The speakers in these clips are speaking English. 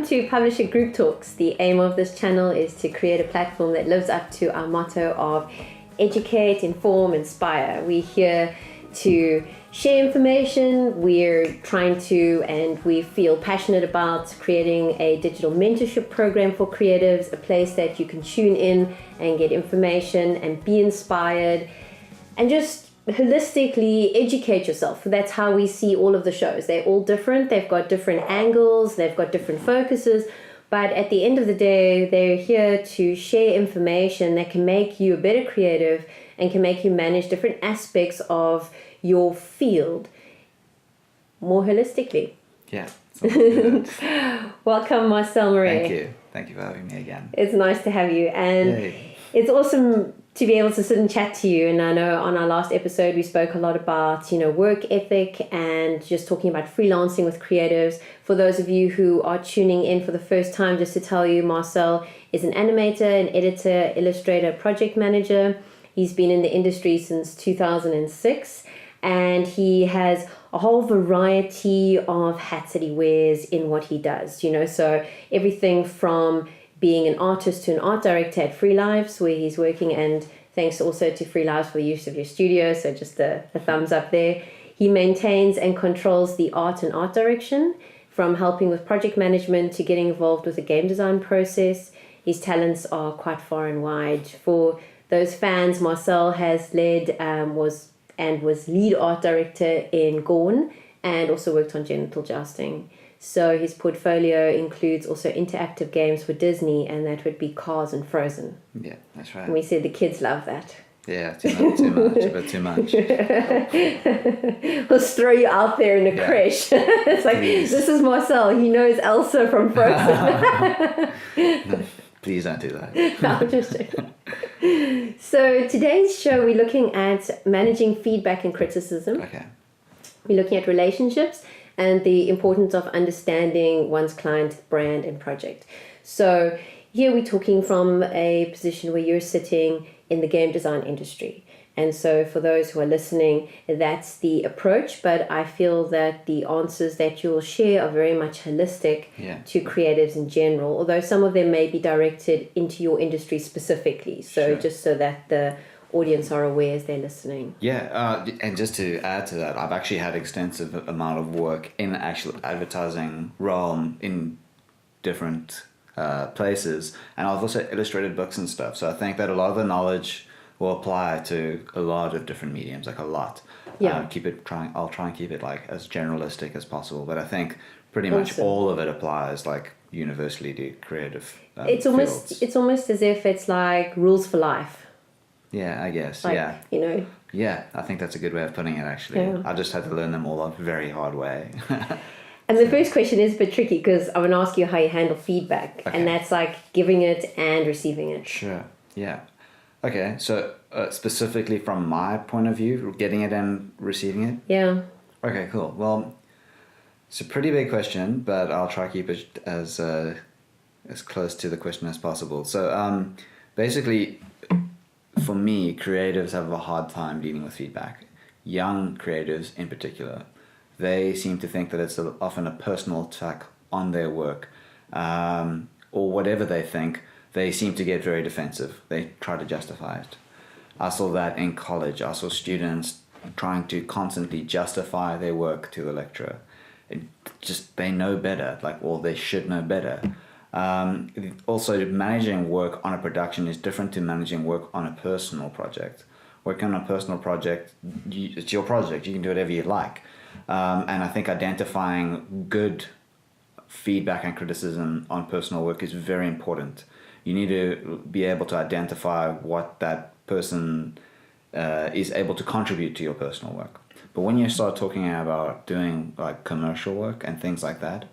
welcome to Publisher Group Talks. The aim of this channel is to create a platform that lives up to our motto of educate, inform, inspire. We're here to share information. We're trying to, and we feel passionate about creating a digital mentorship program for creatives, a place that you can tune in and get information and be inspired and just holistically educate yourself. That's how we see all of the shows. They're all different. They've got different angles. They've got different focuses. But at the end of the day, they're here to share information that can make you a better creative and can make you manage different aspects of your field more holistically. Yeah. Welcome, Marcelle Marais. Thank you. Thank you for having me again. It's nice to have you. And Yay. It's awesome to be able to sit and chat to you. And I know on our last episode, we spoke a lot about, work ethic and just talking about freelancing with creatives. For those of you who are tuning in for the first time, just to tell you, Marcelle is an animator, an editor, illustrator, project manager. He's been in the industry since 2006, and he has a whole variety of hats that he wears in what he does, so everything from being an artist to an art director at Free Lives, where he's working, and thanks also to Free Lives for the use of your studio, so just a thumbs up there. He maintains and controls the art and art direction, from helping with project management to getting involved with the game design process. His talents are quite far and wide. For those fans, Marcelle has led, was lead art director in Gorn, and also worked on Genital Jousting. So his portfolio includes also interactive games for Disney, and that would be Cars and Frozen. Yeah, that's right. And we said the kids love that. Yeah, too much, a bit too much. Let's throw you out there in a creche. It's like, Please. This is Marcelle. He knows Elsa from Frozen. No, please don't do that. No, I'm just joking. So today's show, we're looking at managing feedback and criticism. Okay. We're looking at relationships and the importance of understanding one's client, brand, and project. So here we're talking from a position where you're sitting in the game design industry. And so for those who are listening, that's the approach. But I feel that the answers that you'll share are very much holistic to creatives in general, although some of them may be directed into your industry specifically. So just so that the audience are aware as they're listening. Yeah, and just to add to that, I've actually had extensive amount of work in the actual advertising realm in different places, and I've also illustrated books and stuff. So I think that a lot of the knowledge will apply to a lot of different mediums, like a lot. Yeah. I'll try and keep it like as generalistic as possible, but I think pretty much all of it applies like universally to creative it's almost as if it's like rules for life. Yeah, I guess. Like, yeah. Yeah, I think that's a good way of putting it, actually. Yeah. I just had to learn them all a very hard way. And the first question is a bit tricky because I'm going to ask you how you handle feedback. Okay. And that's like giving it and receiving it. Sure. Yeah. Okay. So specifically from my point of view, getting it and receiving it? Yeah. Okay, cool. Well, it's a pretty big question, but I'll try to keep it as close to the question as possible. So basically, for me, creatives have a hard time dealing with feedback. Young creatives in particular, they seem to think that it's often a personal attack on their work, or whatever they think. They seem to get very defensive. They try to justify it. I saw that in college. I saw students trying to constantly justify their work to the lecturer. They know better, they should know better. Also, managing work on a production is different to managing work on a personal project. Working on a personal project, it's your project. You can do whatever you like. And I think identifying good feedback and criticism on personal work is very important. You need to be able to identify what that person is able to contribute to your personal work. But when you start talking about doing like commercial work and things like that,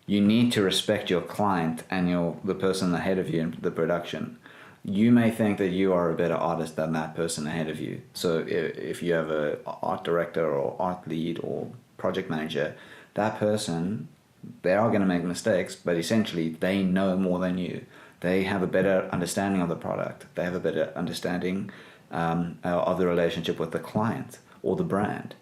you need to respect your client and the person ahead of you in the production. You may think that you are a better artist than that person ahead of you. So if you have an art director or art lead or project manager, that person, they are going to make mistakes, but essentially they know more than you. They have a better understanding of the product. They have a better understanding of the relationship with the client or the brand.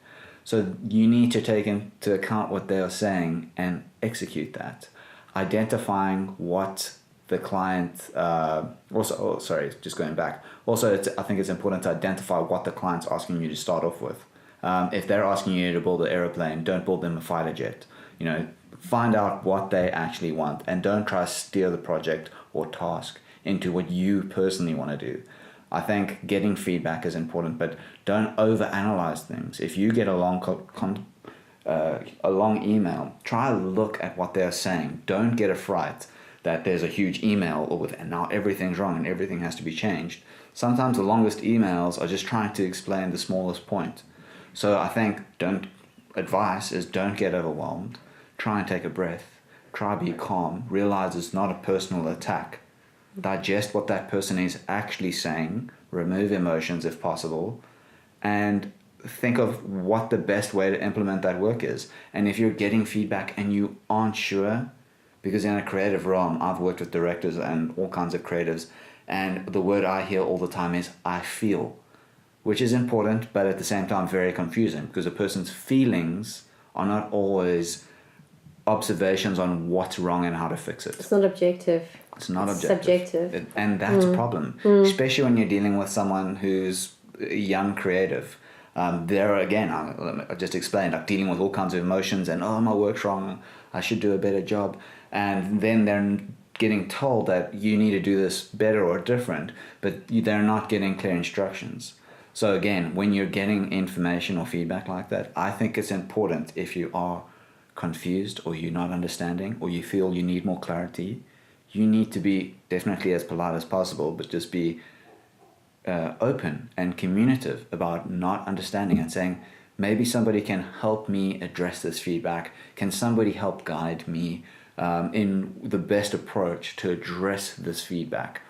So you need to take into account what they are saying and execute that. identifying what the client just going back. Also, I think it's important to identify what the client's asking you to start off with. If they're asking you to build an aeroplane, don't build them a fighter jet. Find out what they actually want, and don't try to steer the project or task into what you personally want to do. I think getting feedback is important, but don't overanalyze things. If you get a long email, try to look at what they're saying. Don't get a fright that there's a huge email and now everything's wrong and everything has to be changed. Sometimes the longest emails are just trying to explain the smallest point. So I think advice is don't get overwhelmed. Try and take a breath. Try to be calm. Realize it's not a personal attack. Digest what that person is actually saying. Remove emotions if possible. And think of what the best way to implement that work is. And if you're getting feedback and you aren't sure, because in a creative realm, I've worked with directors and all kinds of creatives, and the word I hear all the time is I feel, which is important, but at the same time very confusing, because a person's feelings are not always observations on what's wrong and how to fix it. It's not objective. It's not it's objective. Subjective. And that's a problem, especially when you're dealing with someone who's a young creative. There again, I just explained, like dealing with all kinds of emotions and, my work's wrong, I should do a better job. And then they're getting told that you need to do this better or different, but they're not getting clear instructions. So again, when you're getting information or feedback like that, I think it's important, if you are confused or you're not understanding or you feel you need more clarity, you need to be definitely as polite as possible, but just be open and communicative about not understanding and saying, maybe somebody can help me address this feedback. Can somebody help guide me in the best approach to address this feedback?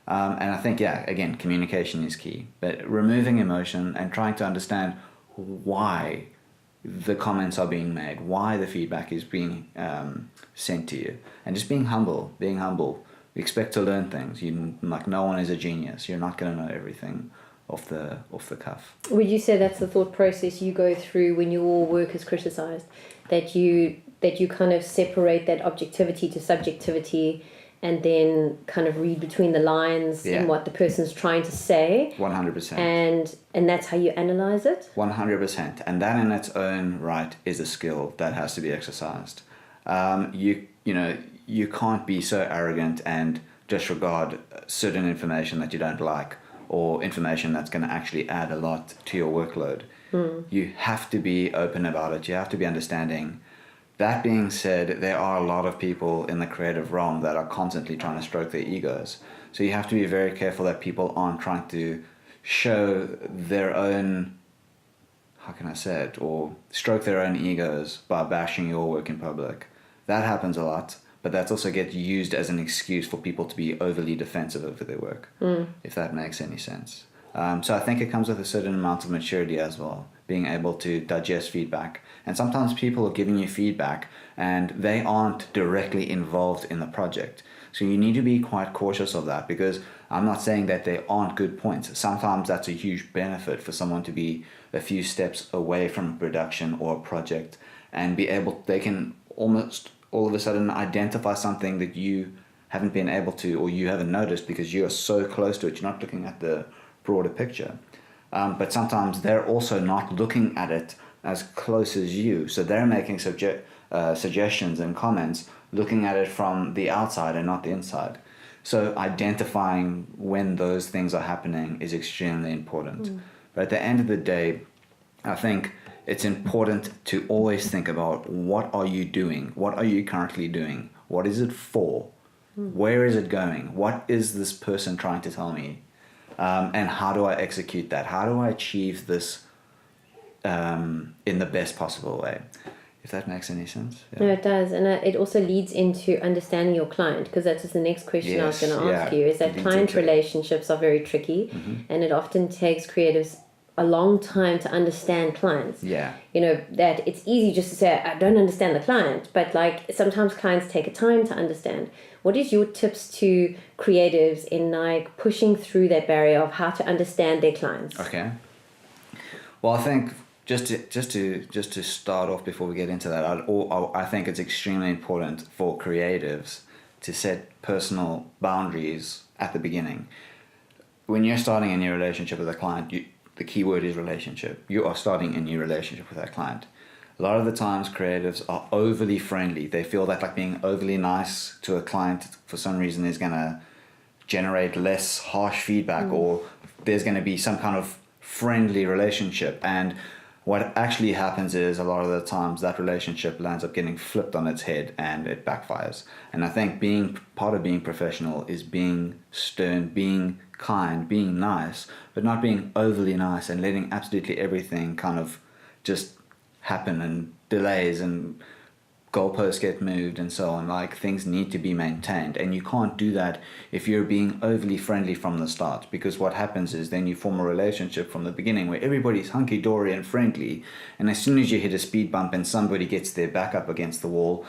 And I think, again, communication is key. But removing emotion and trying to understand why the comments are being made, why the feedback is being sent to you, and just being humble. We expect to learn things. No one is a genius. You're not going to know everything off the cuff. Would you say that's the thought process you go through when your work is criticized? That you kind of separate that objectivity to subjectivity, and then kind of read between the lines in what the person's trying to say. 100%. And that's how you analyze it? 100%. And that in its own right is a skill that has to be exercised. You can't be so arrogant and disregard certain information that you don't like, or information that's going to actually add a lot to your workload. You have to be open about it. You have to be understanding. That being said, there are a lot of people in the creative realm that are constantly trying to stroke their egos. So you have to be very careful that people aren't trying to show their own, how can I say it, or stroke their own egos by bashing your work in public. That happens a lot, but that also gets used as an excuse for people to be overly defensive over their work, if that makes any sense. So I think it comes with a certain amount of maturity as well, being able to digest feedback. And sometimes people are giving you feedback and they aren't directly involved in the project. So you need to be quite cautious of that, because I'm not saying that they aren't good points. Sometimes that's a huge benefit for someone to be a few steps away from a production or a project and they can almost all of a sudden identify something that you haven't been able to, or you haven't noticed because you are so close to it. You're not looking at the broader picture. But sometimes they're also not looking at it as close as you. So they're making suggestions and comments, looking at it from the outside and not the inside. So identifying when those things are happening is extremely important. But at the end of the day, I think it's important to always think about, what are you doing? What are you currently doing? What is it for? Where is it going? What is this person trying to tell me? And how do I execute that? How do I achieve this in the best possible way? If that makes any sense. Yeah. No, it does. And it also leads into understanding your client, because that's just the next question I was going to ask you, is that client relationships are very tricky, and it often takes creatives a long time to understand clients. That it's easy just to say, I don't understand the client, but sometimes clients take a time to understand. What is your tips to creatives in pushing through that barrier of how to understand their clients? Okay. Well, I think just to start off before we get into that, I think it's extremely important for creatives to set personal boundaries at the beginning. When you're starting a new relationship with a client, the key word is relationship. You are starting a new relationship with that client. A lot of the times creatives are overly friendly. They feel that like being overly nice to a client for some reason is going to generate less harsh feedback, or there's going to be some kind of friendly relationship. And what actually happens is a lot of the times that relationship lands up getting flipped on its head and it backfires. And I think part of being professional is being stern, being kind, being nice, but not being overly nice and letting absolutely everything kind of just happen, and delays and goalposts get moved and so on. Like, things need to be maintained, and you can't do that if you're being overly friendly from the start, because what happens is then you form a relationship from the beginning where everybody's hunky-dory and friendly, and as soon as you hit a speed bump and somebody gets their back up against the wall,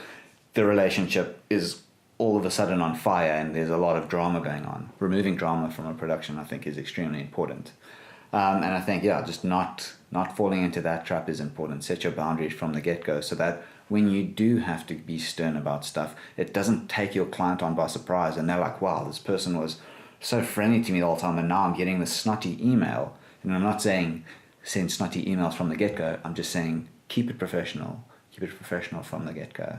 the relationship is all of a sudden on fire and there's a lot of drama going on. Removing drama from a production, I think, is extremely important. And I think, just not falling into that trap is important. Set your boundaries from the get-go so that when you do have to be stern about stuff, it doesn't take your client on by surprise and they're like, wow, this person was so friendly to me the whole time and now I'm getting this snotty email. And I'm not saying send snotty emails from the get-go. I'm just saying keep it professional. Keep it professional from the get-go.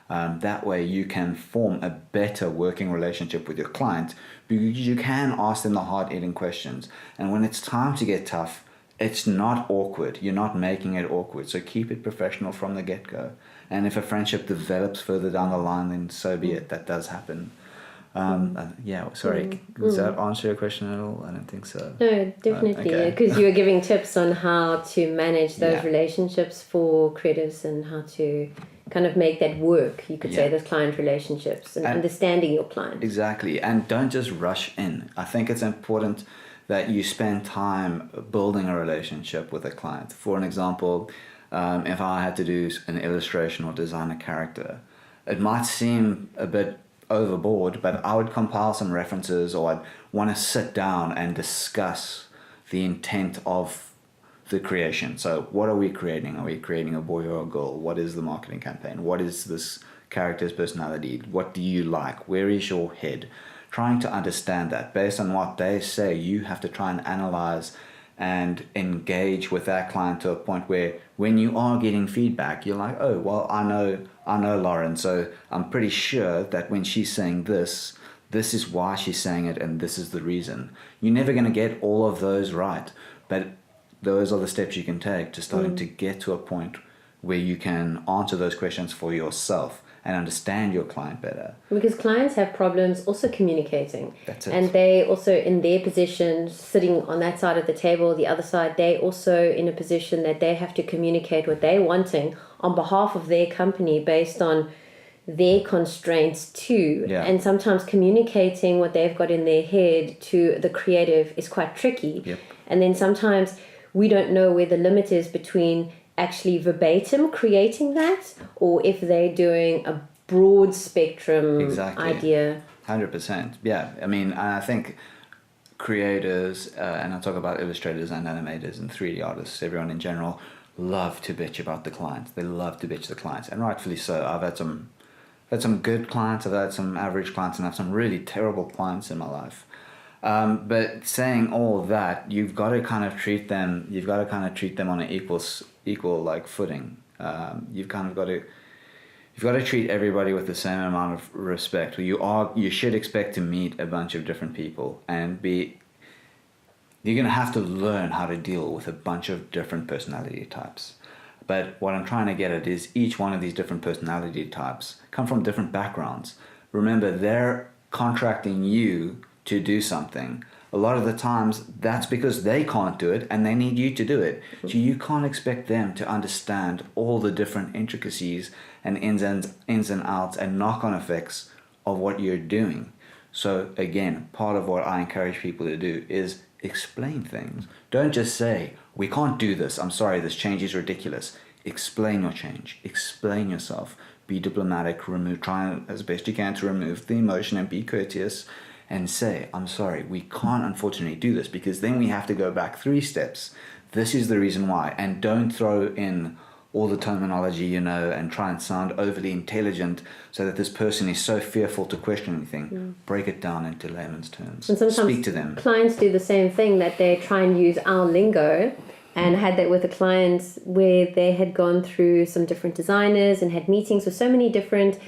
That way you can form a better working relationship with your client, because you can ask them the hard-hitting questions. And when it's time to get tough, it's not awkward. You're not making it awkward. So keep it professional from the get-go. And if a friendship develops further down the line, then so be it. That does happen. Sorry. Does that answer your question at all? I don't think so. No, definitely. Because you were giving tips on how to manage those relationships for creatives and how to kind of make that work, you could say, those client relationships and understanding your client. Exactly. And don't just rush in. I think it's important that you spend time building a relationship with a client. For an example, if I had to do an illustration or design a character, it might seem a bit overboard, but I would compile some references, or I'd want to sit down and discuss the intent of the creation. So what are we creating? Are we creating a boy or a girl? What is the marketing campaign? What is this character's personality? What do you like? Where is your head? Trying to understand that. Based on what they say, you have to try and analyze and engage with that client to a point where when you are getting feedback, you're like, oh, well, I know Lauren, so I'm pretty sure that when she's saying this is why she's saying it, and this is the reason. You're never going to get all of those right, but those are the steps you can take to starting to get to a point where you can answer those questions for yourself and understand your client better. Because clients have problems also communicating. That's it. And they also, in their position, sitting on that side of the table, the other side, they also in a position that they have to communicate what they're wanting on behalf of their company based on their constraints too. Yeah. And sometimes communicating what they've got in their head to the creative is quite tricky. Yep. And then sometimes we don't know where the limit is between actually verbatim creating that, or if they're doing a broad spectrum idea. 100%. Yeah. I mean, I think creators, and I talk about illustrators and animators and 3D artists, everyone in general, love to bitch about the clients. They love to bitch the clients, and rightfully so. I've had some good clients, I've had some average clients, and I've some really terrible clients in my life. But saying all that, you've got to kind of treat them on an equal like footing. You've got to treat everybody with the same amount of respect. You should expect to meet a bunch of different people and you're going to have to learn how to deal with a bunch of different personality types. But what I'm trying to get at is each one of these different personality types come from different backgrounds. Remember, they're contracting you to do something. A lot of the times that's because they can't do it and they need you to do it. So you can't expect them to understand all the different intricacies and ins and outs and knock-on effects of what you're doing. So again, part of what I encourage people to do is explain things. Don't just say, we can't do this. I'm sorry, this change is ridiculous. Explain your change. Explain yourself. Be diplomatic. Try as best you can to remove the emotion and be courteous. And say, I'm sorry, we can't unfortunately do this, because then we have to go back 3 steps. this is the reason why, and don't throw in all the terminology, and try and sound overly intelligent so that this person is so fearful to question anything. Break it down into layman's terms. And sometimes speak to them. Clients do the same thing, that they try and use our lingo. And I had that with a client where they had gone through some different designers and had meetings with so many different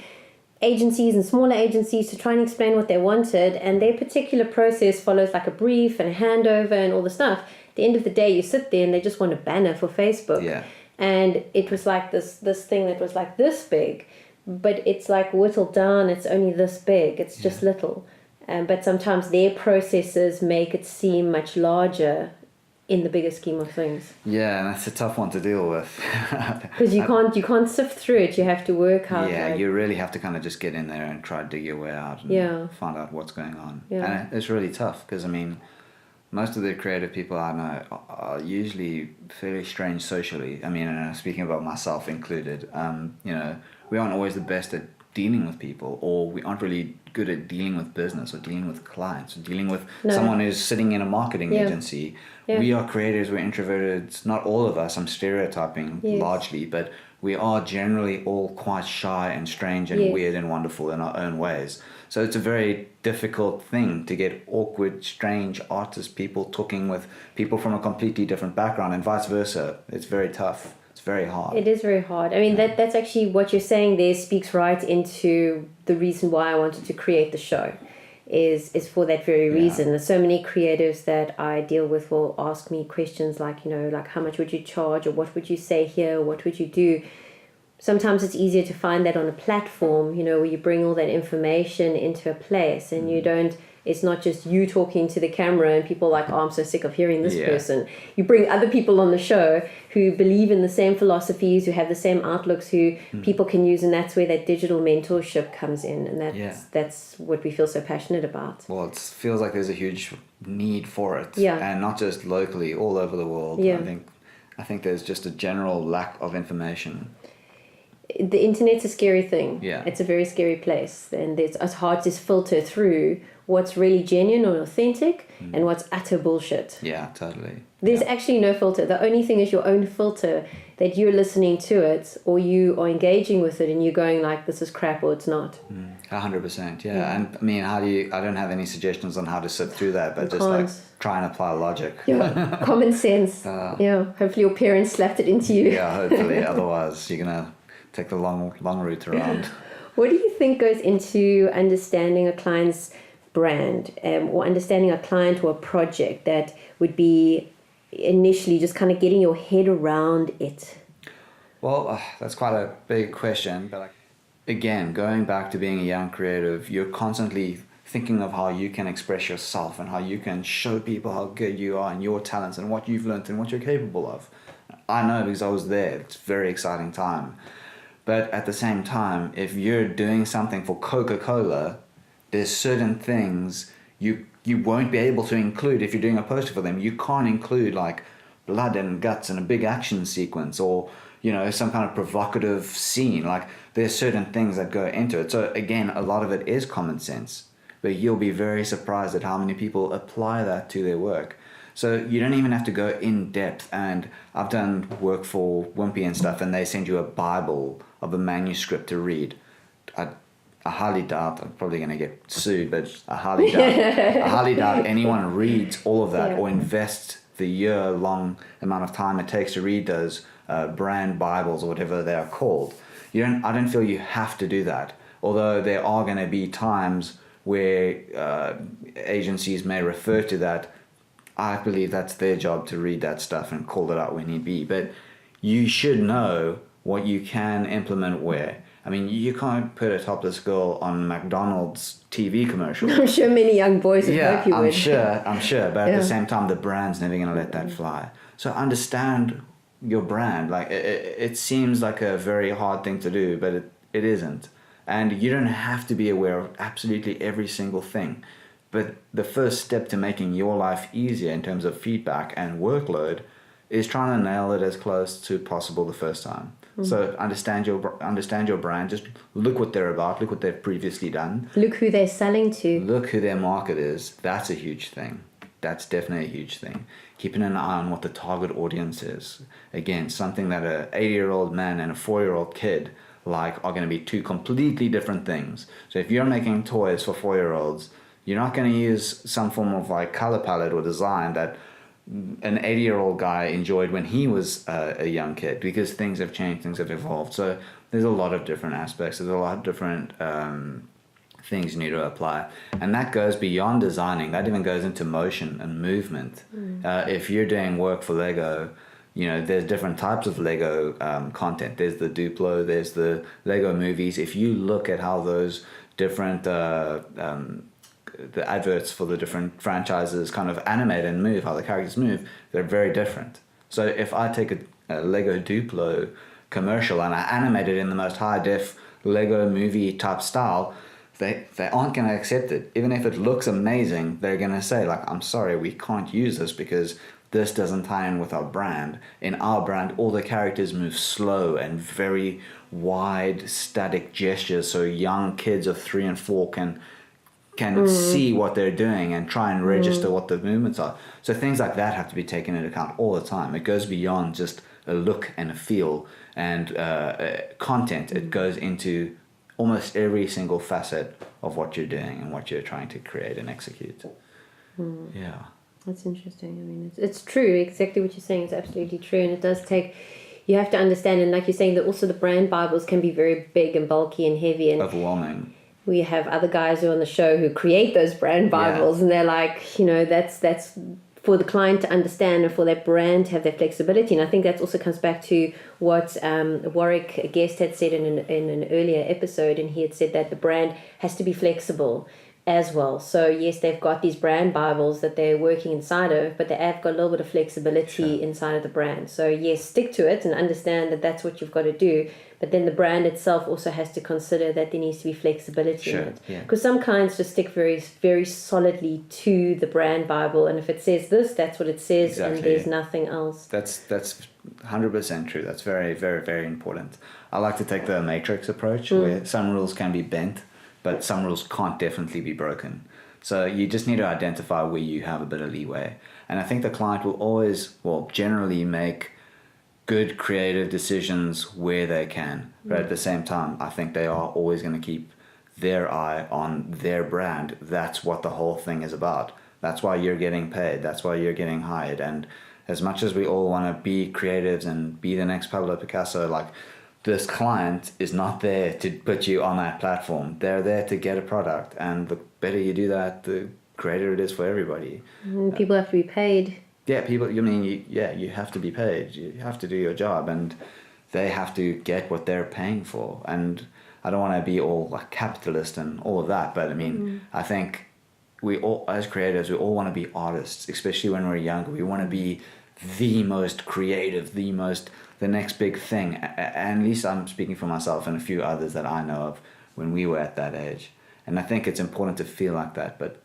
agencies and smaller agencies to try and explain what they wanted. And their particular process follows like a brief and a handover and all the stuff. At the end of the day, you sit there and they just want a banner for Facebook. Yeah. And it was like this thing that was like this big, but it's like whittled down. It's only this big. It's just little. But sometimes their processes make it seem much larger in the bigger scheme of things. Yeah, and that's a tough one to deal with. Because you can't sift through it. You have to work out. Yeah, you really have to kind of just get in there and try to dig your way out and find out what's going on. Yeah. And it's really tough because, most of the creative people I know are usually fairly strange socially. Speaking about myself included, we aren't always the best at dealing with people, or we aren't really good at dealing with business or dealing with clients or dealing with someone who's sitting in a marketing agency. Yeah. We are creators, we're introverted. Not all of us, I'm stereotyping largely, but we are generally all quite shy and strange and weird and wonderful in our own ways. So it's a very difficult thing to get awkward, strange artist people talking with people from a completely different background, and vice versa. It's very tough. It's very hard. It is very hard. That's actually what you're saying there speaks right into the reason why I wanted to create the show, is for that very reason. There's so many creatives that I deal with will ask me questions like, like how much would you charge, or what would you say here, what would you do? Sometimes it's easier to find that on a platform, where you bring all that information into a place and you don't, it's not just you talking to the camera and people like, oh, I'm so sick of hearing this person. You bring other people on the show who believe in the same philosophies, who have the same outlooks, who people can use, and that's where that digital mentorship comes in, and that's what we feel so passionate about. Well, it feels like there's a huge need for it, and not just locally, all over the world. I think there's just a general lack of information. The internet's a scary thing. Yeah. It's a very scary place, and it's hard to filter through what's really genuine or authentic and what's utter bullshit. Yeah, totally. There's actually no filter. The only thing is your own filter, that you're listening to it or you are engaging with it and you're going like, this is crap or it's not. 100%, yeah. And I don't have any suggestions on how to sift through that, but like try and apply logic. Yeah, common sense. Hopefully your parents slapped it into you. Yeah, hopefully. Otherwise, you're going to take the long route around. What do you think goes into understanding a client's brand, or understanding a client or a project that would be initially just kind of getting your head around it? Well, that's quite a big question, but again, going back to being a young creative, you're constantly thinking of how you can express yourself and how you can show people how good you are and your talents and what you've learned and what you're capable of. I know because I was there. It's a very exciting time. But at the same time, if you're doing something for Coca-Cola, there's certain things you won't be able to include if you're doing a poster for them. You can't include like blood and guts and a big action sequence, or some kind of provocative scene. Like there's certain things that go into it. So again, a lot of it is common sense, but you'll be very surprised at how many people apply that to their work. So you don't even have to go in depth. And I've done work for Wimpy and stuff, and they send you a Bible of a manuscript to read. I highly doubt, I'm probably going to get sued, but I highly doubt anyone reads all of that or invests the year-long amount of time it takes to read those brand Bibles or whatever they are called. I don't feel you have to do that, although there are going to be times where agencies may refer to that. I believe that's their job to read that stuff and call it out when need be, but you should know what you can implement where. You can't put a topless girl on McDonald's TV commercial. I'm sure many young boys would hope you would. I'm sure. But at the same time, the brand's never going to let that fly. So understand your brand. Like it seems like a very hard thing to do, but it isn't. And you don't have to be aware of absolutely every single thing. But the first step to making your life easier in terms of feedback and workload is trying to nail it as close to possible the first time. So understand your brand. Just look what they're about. Look what they've previously done. Look who they're selling to. Look who their market is. That's a huge thing. that's definitely a huge thing. Keeping an eye on what the target audience is. Again, something that a 80-year-old man and a 4-year-old kid like are going to be two completely different things. So if you're making toys for 4-year-olds, you're not going to use some form of like color palette or design that an 80-year-old guy enjoyed when he was a young kid, because things have changed, things have evolved. So there's a lot of different aspects. There's a lot of different things you need to apply, and that goes beyond designing. That even goes into motion and movement. If you're doing work for Lego, you know, there's different types of Lego content. There's the Duplo, there's the Lego movies. If you look at how those different the adverts for the different franchises kind of animate and move, how the characters move, they're very different. So if I take a Lego Duplo commercial and I animate it in the most high def Lego movie type style, they aren't going to accept it. Even if it looks amazing, they're going to say, like, I'm sorry, we can't use this because this doesn't tie in with our brand. In our brand, all the characters move slow and very wide static gestures, so young kids of 3 and 4 can see what they're doing and try and register what the movements are. So things like that have to be taken into account all the time. It goes beyond just a look and a feel and content. It goes into almost every single facet of what you're doing and what you're trying to create and execute. Yeah. That's interesting. I mean, it's true. Exactly what you're saying is absolutely true. And it does take, you have to understand, and like you're saying, that also the brand Bibles can be very big and bulky and heavy and overwhelming. We have other guys who are on the show who create those brand Bibles, and they're like, you know, that's for the client to understand and for that brand to have that flexibility. And I think that also comes back to what Warwick, a guest, had said in an earlier episode, and he had said that the brand has to be flexible as well. So yes, they've got these brand Bibles that they're working inside of, but they have got a little bit of flexibility inside of the brand. So yes, stick to it and understand that that's what you've got to do. But then the brand itself also has to consider that there needs to be flexibility in it. Because some clients just stick very, very solidly to the brand Bible, and if it says this, that's what it says, and there's nothing else. That's 100% true. That's very, very, very important. I like to take the matrix approach, where some rules can be bent, but some rules can't definitely be broken. So you just need to identify where you have a bit of leeway. And I think the client will always, generally make good creative decisions where they can. But at the same time, I think they are always going to keep their eye on their brand. That's what the whole thing is about. That's why you're getting paid. That's why you're getting hired. And as much as we all want to be creatives and be the next Pablo Picasso, like, this client is not there to put you on that platform. They're there to get a product, and the better you do that, the greater it is for everybody. People have to be paid. Yeah, you have to be paid. You have to do your job, and they have to get what they're paying for. And I don't want to be all like capitalist and all of that, but I mean, I think we all, as creatives, we all want to be artists, especially when we're younger. We want to be the most creative, the next big thing. And at least I'm speaking for myself and a few others that I know of when we were at that age. And I think it's important to feel like that, but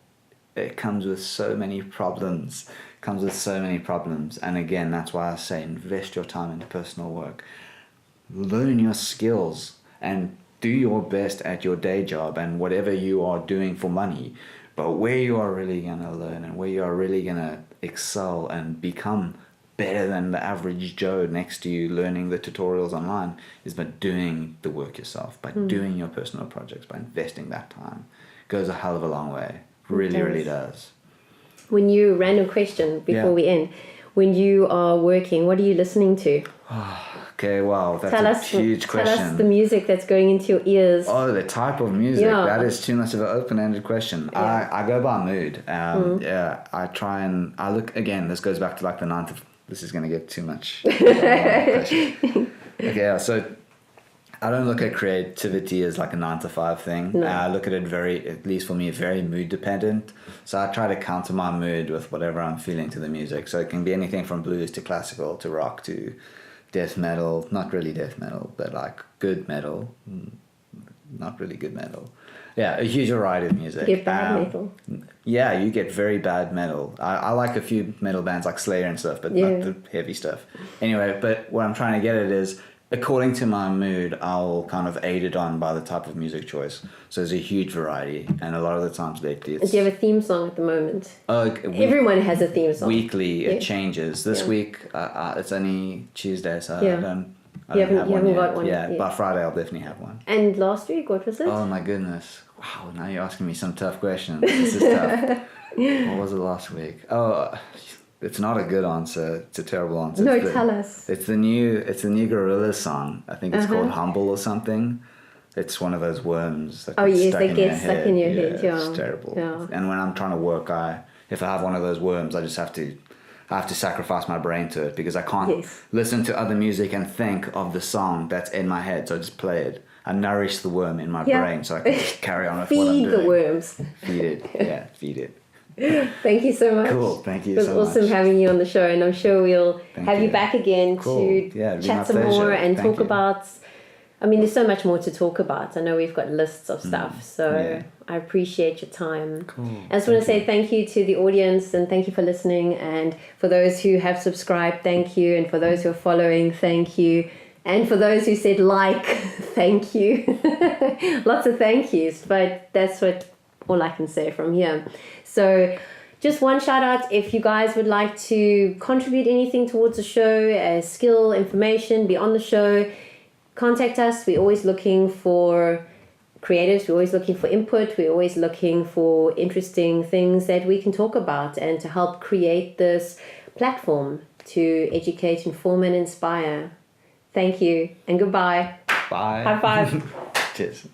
it comes with so many problems. And again, that's why I say invest your time in personal work. Learn your skills and do your best at your day job and whatever you are doing for money. But where you are really going to learn and where you are really going to excel and become better than the average Joe next to you learning the tutorials online is by doing the work yourself, by doing your personal projects, by investing that time. It goes a hell of a long way. Really does. When you, random question before we end, when you are working, what are you listening to? Okay, wow, that's a huge question. Tell us the music that's going into your ears. Oh, the type of music. That is too much of an open-ended question. I go by mood. I try and I look, again, this goes back to like the 9 to... This is going to get too much. Okay, so I don't look at creativity as like a 9 to 5 thing. No. I look at it at least for me, very mood dependent. So I try to counter my mood with whatever I'm feeling to the music. So it can be anything from blues to classical to rock to death metal. Not really death metal, but like good metal. Not really good metal. Yeah, a huge variety of music. You get bad metal. Yeah, you get very bad metal. I like a few metal bands like Slayer and stuff, but not the heavy stuff. Anyway, but what I'm trying to get at is according to my mood, I'll kind of aid it on by the type of music choice. So there's a huge variety, and a lot of the times lately it's... Do you have a theme song at the moment? Everyone has a theme song. Weekly, it changes. This week, it's only Tuesday, so I don't have one yet. Yeah, by Friday I'll definitely have one. And last week, what was it? Oh my goodness. Wow, now you're asking me some tough questions. This is tough. What was it last week? Oh, it's not a good answer. It's a terrible answer. No, tell us. It's the new Gorillaz song. I think it's called Humble or something. It's one of those worms that they get stuck in your head. Yeah, it's terrible. Yeah. And when I'm trying to work, if I have one of those worms, I just have to sacrifice my brain to it, because I can't listen to other music and think of the song that's in my head. So I just play it. I nourish the worm in my brain so I can just carry on with what I'm doing. Feed the worms. Feed it. Yeah, feed it. Thank you so much. Cool, thank you so much. It was awesome having you on the show, and I'm sure we'll have you back again to chat some more and talk about... I mean, there's so much more to talk about. I know we've got lists of stuff, so I appreciate your time. Cool. I just want to say thank you to the audience, and thank you for listening, and for those who have subscribed, thank you, and for those who are following, thank you. And for those who said like, thank you. Lots of thank yous, but that's all I can say from here. So just one shout out, if you guys would like to contribute anything towards the show, skill, information, be on the show, contact us. We're always looking for creatives. We're always looking for input. We're always looking for interesting things that we can talk about and to help create this platform to educate, inform, and inspire. Thank you, and goodbye. Bye. High five. Cheers.